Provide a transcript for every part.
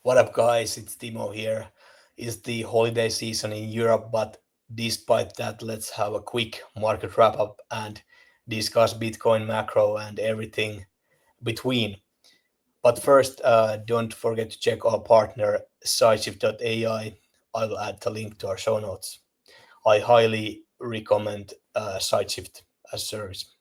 What up, guys? It's Timo here. It's the holiday season in Europe, but despite that, let's have a quick market wrap up and discuss Bitcoin macro and everything between. But first, don't forget to check our partner, Sideshift.ai. I will add the link to our show notes. I highly recommend Sideshift as a service.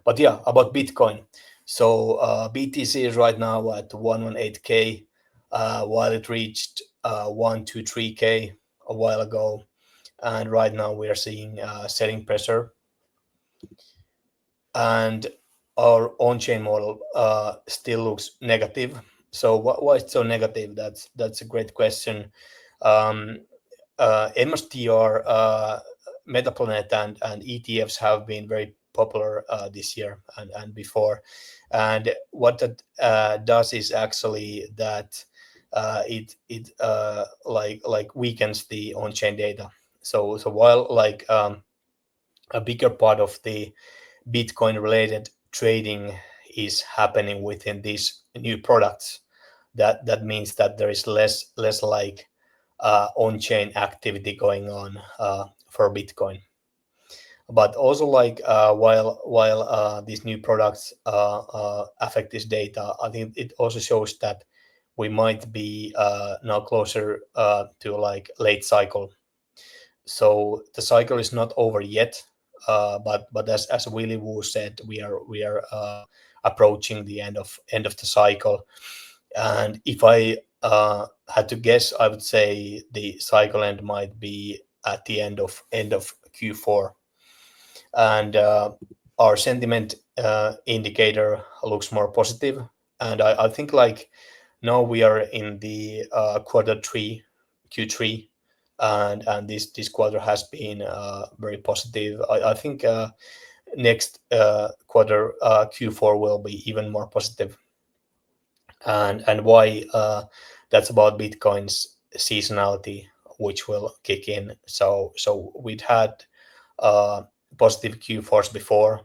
But yeah, about Bitcoin. So BTC is right now at 118K, while it reached 123K a while ago. And right now we are seeing selling pressure. And our on-chain model still looks negative. So why it's so negative? That's a great question. Um, MSTR, Metaplanet, and ETFs have been very popular this year and before. And what that does is actually that it like weakens the on-chain data. So while a bigger part of the Bitcoin related trading is happening within these new products, that means that there is less on-chain activity going on for Bitcoin. But also while these new products affect this data, I think it also shows that we might be now closer to like late cycle. So the cycle is not over yet, but as Willy Woo said, we are approaching the end of the cycle. And if I had to guess, I would say the cycle end might be at the end of Q4, and our sentiment indicator looks more positive. And I think like now we are in the quarter three, Q3, and this quarter has been very positive. I think next quarter, Q4, will be even more positive. And why that's about Bitcoin's seasonality, which will kick in. So we'd had uh, positive Q4s before.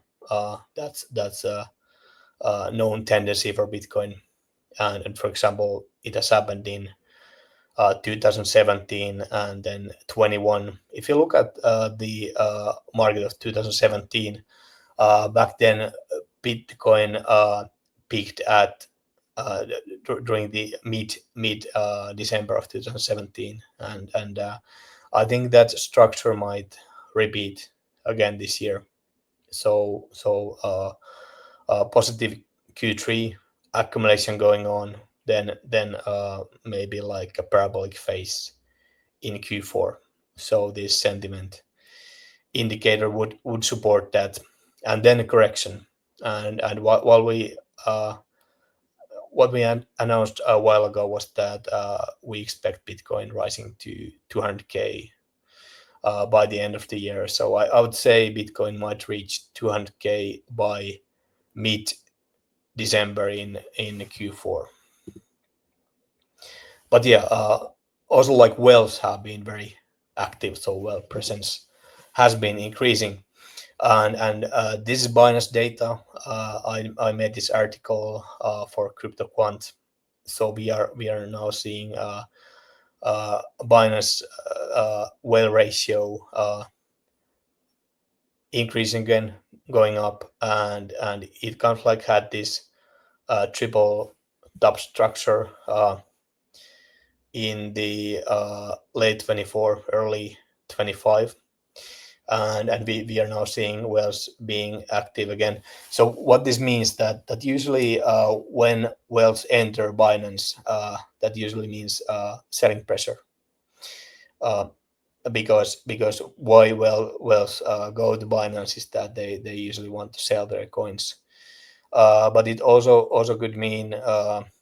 That's a known tendency for Bitcoin, and for example, it has happened in 2017 and then 21. If you look at the market of 2017, back then Bitcoin peaked at during the mid December of 2017, and I think that structure might repeat again this year. So positive Q3 accumulation going on, then maybe like a parabolic phase in Q4. So this sentiment indicator would support that, and then a correction. And while we what we announced a while ago was that we expect Bitcoin rising to 200K by the end of the year. So I would say Bitcoin might reach 200K by mid December in Q4. But yeah, also like whales have been very active, so whale presence has been increasing. And this is Binance data. I made this article for CryptoQuant. So we are now seeing Binance whale ratio increasing again, going up, and it kind of like had this triple top structure in the late 24, early 25. And we are now seeing whales being active again. So what this means that usually when whales enter Binance, that usually means selling pressure. Uh, because why whales go to Binance is that they usually want to sell their coins. But it also could mean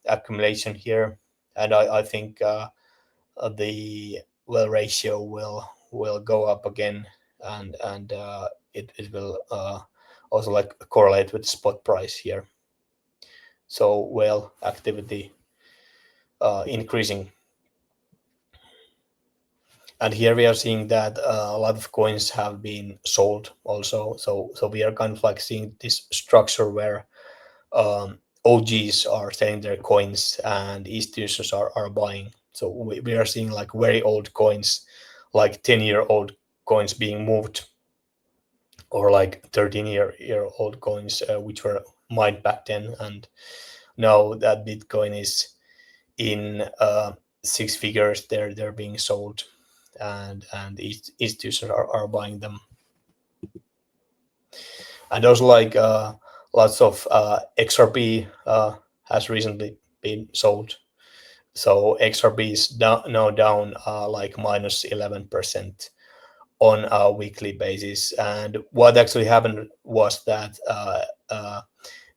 accumulation here, and I think the well ratio will go up again, and it will also like correlate with spot price here. So whale activity increasing, and here we are seeing that a lot of coins have been sold also. So we are kind of like seeing this structure where OGs are selling their coins and institutions are buying. So we are seeing like very old coins, like 10-year-old coins being moved, or like 13-year-old coins which were mined back then, and now that Bitcoin is in six figures, they're being sold, and institutions are buying them. And also like lots of XRP has recently been sold. So XRP is now down like minus 11% on a weekly basis. And what actually happened was that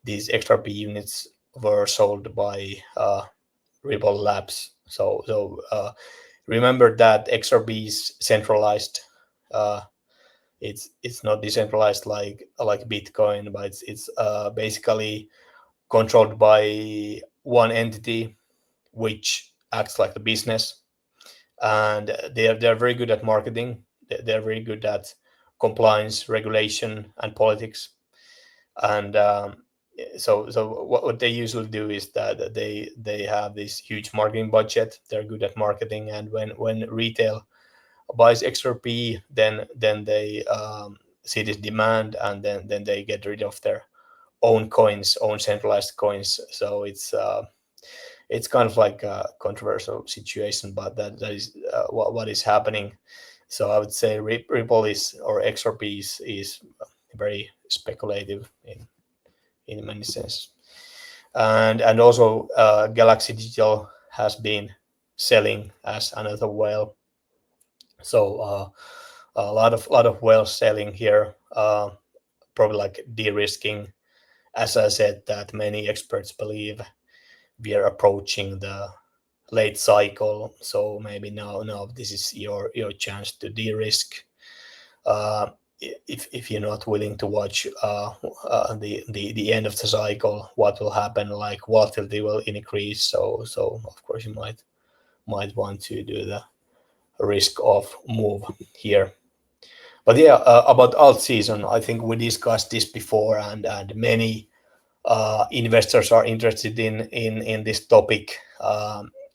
these XRP units were sold by Ripple Labs. So remember that XRP is centralized. Uh, it's not decentralized like Bitcoin, but it's basically controlled by one entity, which acts like the business, and they're very good at marketing. They're very good at compliance, regulation, and politics. And so what they usually do is that they have this huge marketing budget. They're good at marketing, and when retail buys XRP, then they see this demand, and then they get rid of their own coins, own centralized coins. So it's kind of like a controversial situation, but that is what is happening. So I would say Ripple is, or XRP is very speculative in many senses. And also Galaxy Digital has been selling as another whale. So a lot of whale selling here, probably like de-risking. As I said, that many experts believe we are approaching the late cycle, so maybe now this is your chance to de-risk. Uh, if you're not willing to watch the end of the cycle, what will happen? Like volatility will increase, so of course you might want to do the risk off move here. But yeah, about alt season, I think we discussed this before, and many investors are interested in this topic.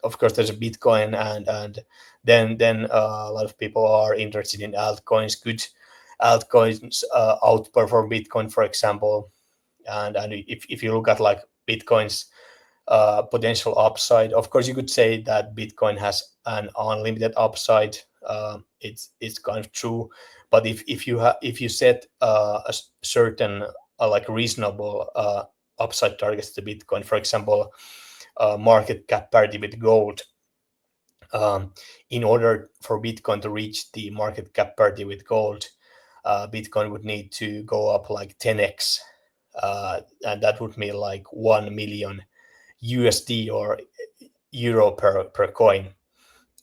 Of course, there's a Bitcoin, and then a lot of people are interested in altcoins. Good altcoins outperform Bitcoin, for example. And if you look at like Bitcoin's potential upside, of course, you could say that Bitcoin has an unlimited upside. It's kind of true, but if you set a certain like reasonable upside targets to Bitcoin, for example, market cap parity with gold. In order for Bitcoin to reach the market cap parity with gold, Bitcoin would need to go up like 10x, and that would mean like 1 million USD or euro per coin.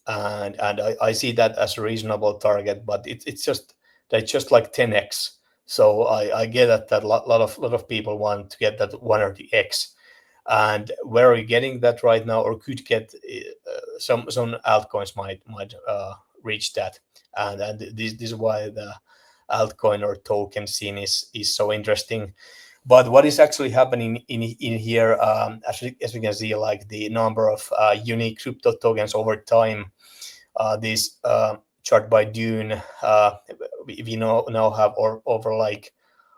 And I see that as a reasonable target, but it's just like 10x. So I get that a lot of people want to get that 1 or the x. And where are you getting that right now, or could get some altcoins might reach that, and this is why the altcoin or token scene is so interesting. But what is actually happening in here, as we can see, like the number of unique crypto tokens over time, this chart by Dune, we now have over like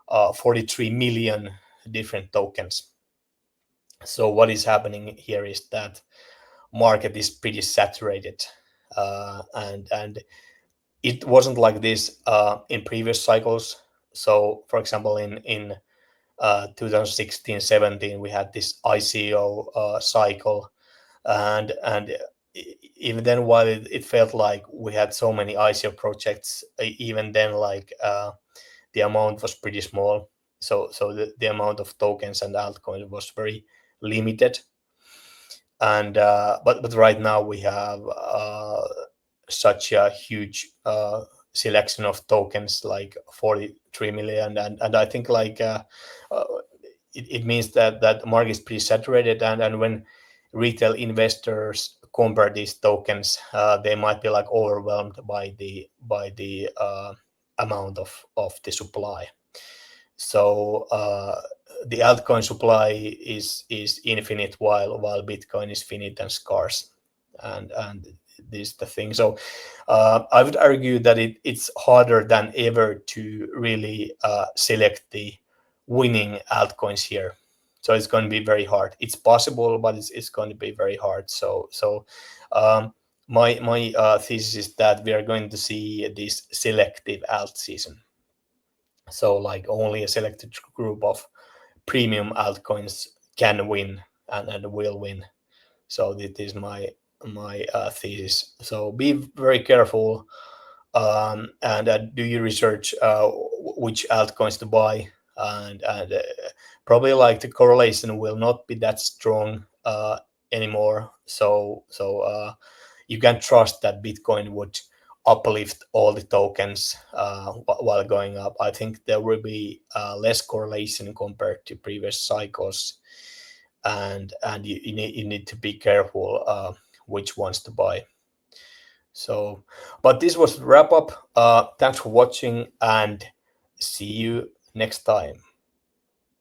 43 million different tokens. So what is happening here is that market is pretty saturated, and it wasn't like this in previous cycles. So for example, in 2016-17 we had this ICO cycle, and even then, while it felt like we had so many ICO projects, even then like the amount was pretty small. So the amount of tokens and altcoins was very limited. And but right now we have such a huge selection of tokens, like 43 million, and I think like uh, it means that the market is pretty saturated, and when retail investors compare these tokens, they might be like overwhelmed by the amount of the supply. So the altcoin supply is infinite, while Bitcoin is finite and scarce, and this is the thing. So I would argue that it's harder than ever to really select the winning altcoins here. So it's going to be very hard. It's possible, but it's going to be very hard. So my thesis is that we are going to see this selective alt season. So like only a selected group of premium altcoins can win and will win. So this is my thesis. So be very careful, and do your research which altcoins to buy, and probably like the correlation will not be that strong anymore. So you can trust that Bitcoin would uplift all the tokens while going up. I think there will be less correlation compared to previous cycles, and you need to be careful which ones to buy. So, but this was the wrap up. Thanks for watching, and see you next time.